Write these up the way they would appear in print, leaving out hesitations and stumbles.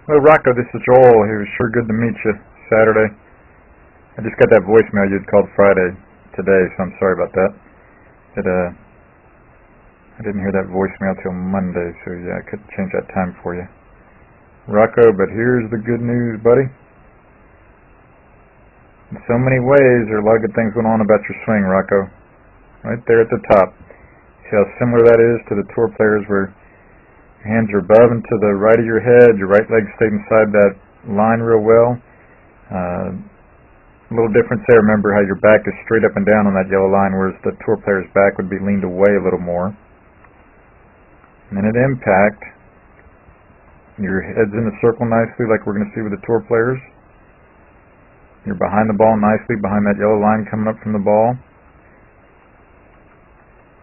Hello, Rocco. This is Joel. It was sure good to meet you Saturday. I just got that voicemail you'd called Friday today, so I'm sorry about that. I didn't hear that voicemail till Monday, so yeah, I could change that time for you. Rocco, but here's the good news, buddy. In so many ways, there are a lot of good things going on about your swing, Rocco. Right there at the top. See how similar that is to the tour players where your hands are above and to the right of your head, your right leg stayed inside that line real well. A little difference there. Remember how your back is straight up and down on that yellow line, whereas the tour player's back would be leaned away a little more. And then at impact, your head's in a circle nicely like we're going to see with the tour players. You're behind the ball nicely, behind that yellow line coming up from the ball.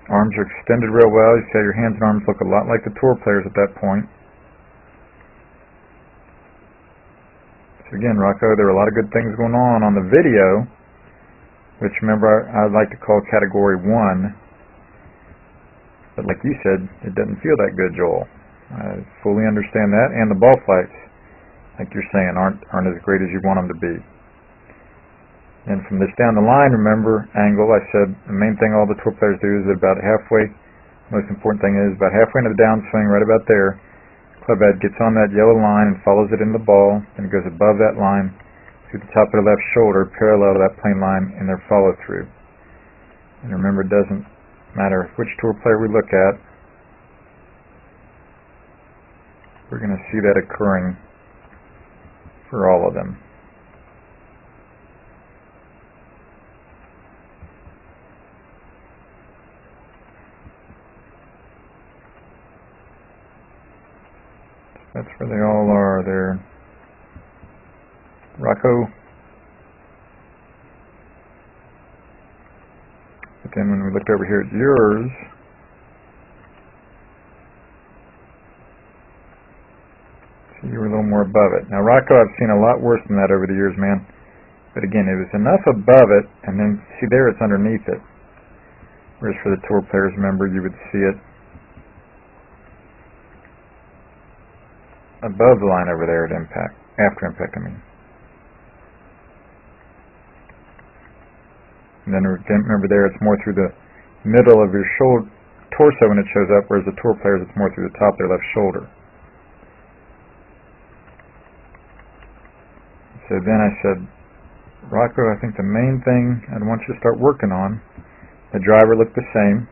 Arms are extended real well. You see how your hands and arms look a lot like the tour players at that point. So again, Rocco, there are a lot of good things going on the video, which remember I like to call category 1. But like you said, it doesn't feel that good, Joel. I fully understand that, and the ball flights, like you're saying, aren't as great as you want them to be. And from this down the line, remember, angle, I said the main thing all the tour players do is about halfway, most important thing is about halfway into the downswing, right about there, club head gets on that yellow line and follows it in the ball, and it goes above that line to the top of the left shoulder, parallel to that plane line in their follow through. And remember, it doesn't matter which tour player we look at, we're going to see that occurring for all of them. That's where they all are there. Rocco. But then when we looked over here at yours, see, you were a little more above it. Now, Rocco, I've seen a lot worse than that over the years, man. But again, it was enough above it, and then, see there, it's underneath it. Whereas for the tour players, remember, you would see it above the line over there at impact, after impact, I mean. And then again, remember there, it's more through the middle of your shoulder, torso when it shows up, whereas the tour players, it's more through the top of their left shoulder. So then I said, Rocco, I think the main thing I'd want you to start working on, the driver looked the same.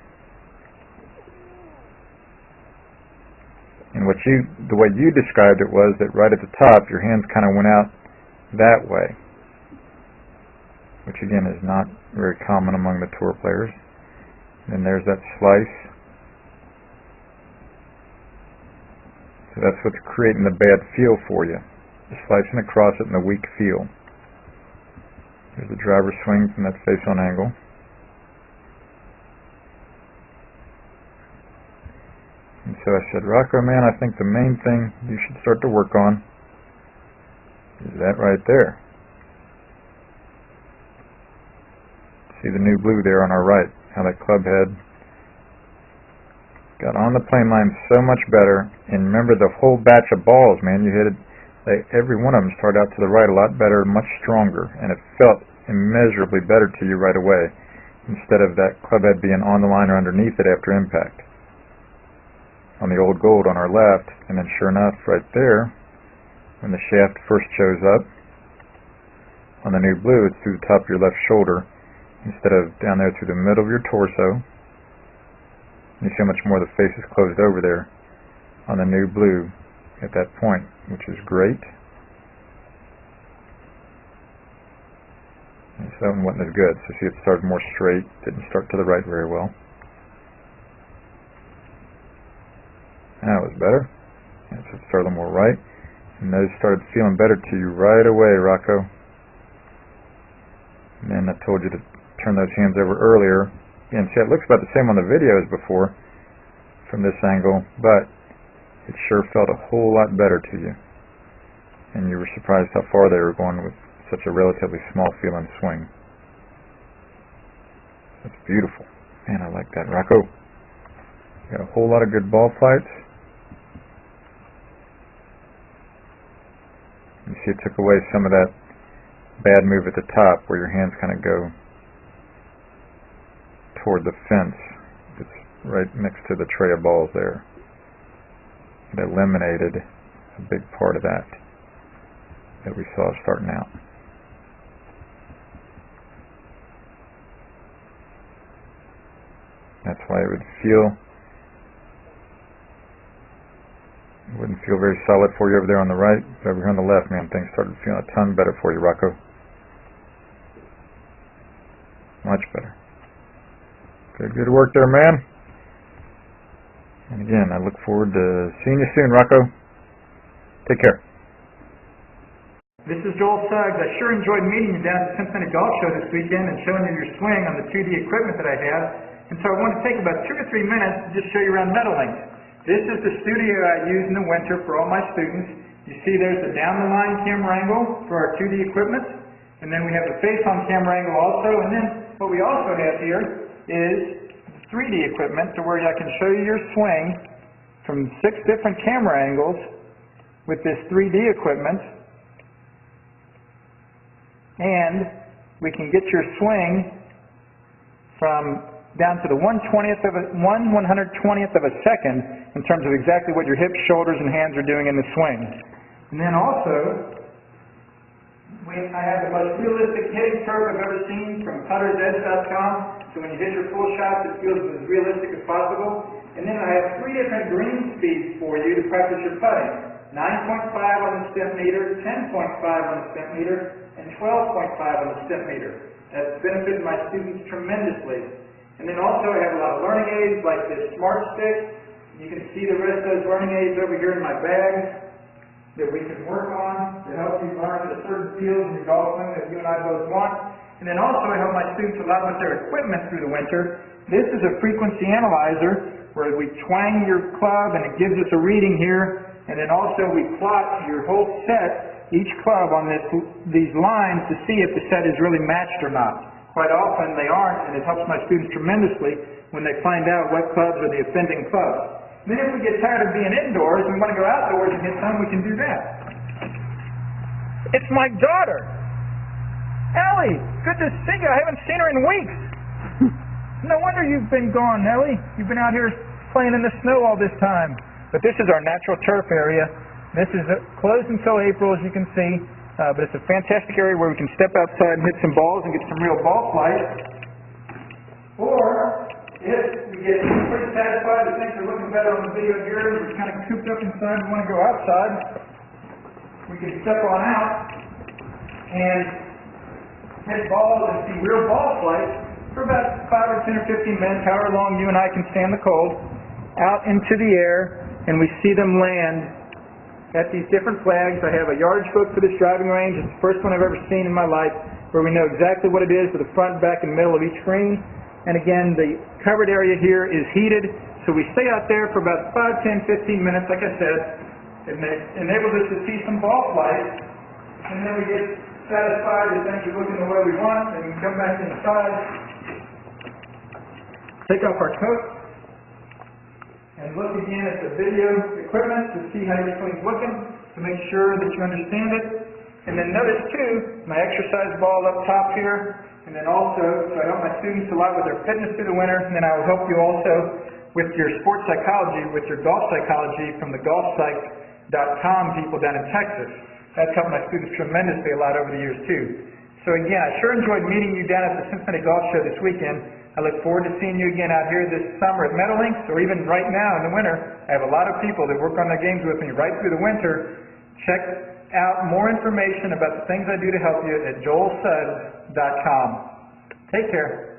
And the way you described it was that right at the top, your hands kind of went out that way, which again is not very common among the tour players. And there's that slice. So that's what's creating the bad feel for you. You're slicing across it in the weak feel. There's the driver swing from that face-on angle. And so I said, Rocco, man, I think the main thing you should start to work on is that right there. See the new blue there on our right, how that club head got on the plane line so much better. And remember the whole batch of balls, man, you hit it, every one of them started out to the right a lot better, much stronger, and it felt immeasurably better to you right away, instead of that club head being on the line or underneath it after impact. On the old gold on our left, and then sure enough right there, when the shaft first shows up, on the new blue it's through the top of your left shoulder instead of down there through the middle of your torso. You see how much more the face is closed over there on the new blue at that point, which is great. And so that one wasn't as good, so see it started more straight, didn't start to the right very well. That was better. So it started a little more right. And those started feeling better to you right away, Rocco. And then I told you to turn those hands over earlier. Again, see, it looks about the same on the video as before from this angle, but it sure felt a whole lot better to you. And you were surprised how far they were going with such a relatively small feeling swing. That's beautiful. Man, I like that, Rocco. You got a whole lot of good ball flights. see it took away some of that bad move at the top where your hands kind of go toward the fence. It's right next to the tray of balls there. It eliminated a big part of that we saw starting out. That's why it wouldn't feel very solid for you over there on the right. But over here on the left, man, things started feeling a ton better for you, Rocco. Much better. Good work there, man. And again, I look forward to seeing you soon, Rocco. Take care. This is Joel Suggs. I sure enjoyed meeting you down at the Cincinnati Golf Show this weekend and showing you your swing on the 2D equipment that I have. And so I want to take about 2 or 3 minutes to just show you around Meadowlinks. This is the studio I use in the winter for all my students. You see there's the down-the-line camera angle for our 2D equipment. And then we have the face-on camera angle also. And then what we also have here is 3D equipment to where I can show you your swing from 6 different camera angles with this 3D equipment, and we can get your swing from down to the 1/120th of a second in terms of exactly what your hips, shoulders, and hands are doing in the swing. And then also, I have the most realistic hitting curve I've ever seen from puttersedge.com. So when you hit your full shots, it feels as realistic as possible. And then I have 3 different green speeds for you to practice your putting. 9.5 on the step meter, 10.5 on the step meter, and 12.5 on the step meter. That's benefited my students tremendously. And then also I have a lot of learning aids like this Smart Stick. You can see the rest of those learning aids over here in my bag that we can work on to help you learn the certain fields in your golf swing that you and I both want. And then also I help my students a lot with their equipment through the winter. This is a frequency analyzer where we twang your club and it gives us a reading here. And then also we plot your whole set, each club on these lines to see if the set is really matched or not. Quite often they aren't, and it helps my students tremendously when they find out what clubs are the offending clubs. And then if we get tired of being indoors and we want to go outdoors and hit some, we can do that. It's my daughter. Ellie, good to see you. I haven't seen her in weeks. No wonder you've been gone, Ellie. You've been out here playing in the snow all this time. But this is our natural turf area. This is closed until April, as you can see. But it's a fantastic area where we can step outside and hit some balls and get some real ball flight. Or, if we get pretty satisfied and think we're looking better on the video here, and we're kind of cooped up inside and want to go outside, we can step on out and hit balls and see real ball flight for about 5 or 10 or 15 minutes, however long you and I can stand the cold, out into the air, and we see them land at these different flags. I have a yardage book for this driving range. It's the first one I've ever seen in my life where we know exactly what it is for the front, back, and middle of each green. And again, the covered area here is heated, so we stay out there for about 5, 10, 15 minutes, like I said. It enables us to see some ball flight, and then we get satisfied that things are looking the way we want, and we can come back inside, take off our coat, and look again at the video equipment to see how your swing's looking, to make sure that you understand it. And then notice too, my exercise ball up top here, and then also, so I help my students a lot with their fitness through the winter, and then I will help you also with your sports psychology, with your golf psychology from the golfpsych.com people down in Texas. That's helped my students tremendously a lot over the years too. So again, I sure enjoyed meeting you down at the Cincinnati Golf Show this weekend. I look forward to seeing you again out here this summer at Meadowlinks, or even right now in the winter. I have a lot of people that work on their games with me right through the winter. Check out more information about the things I do to help you at joelsuggs.com. Take care.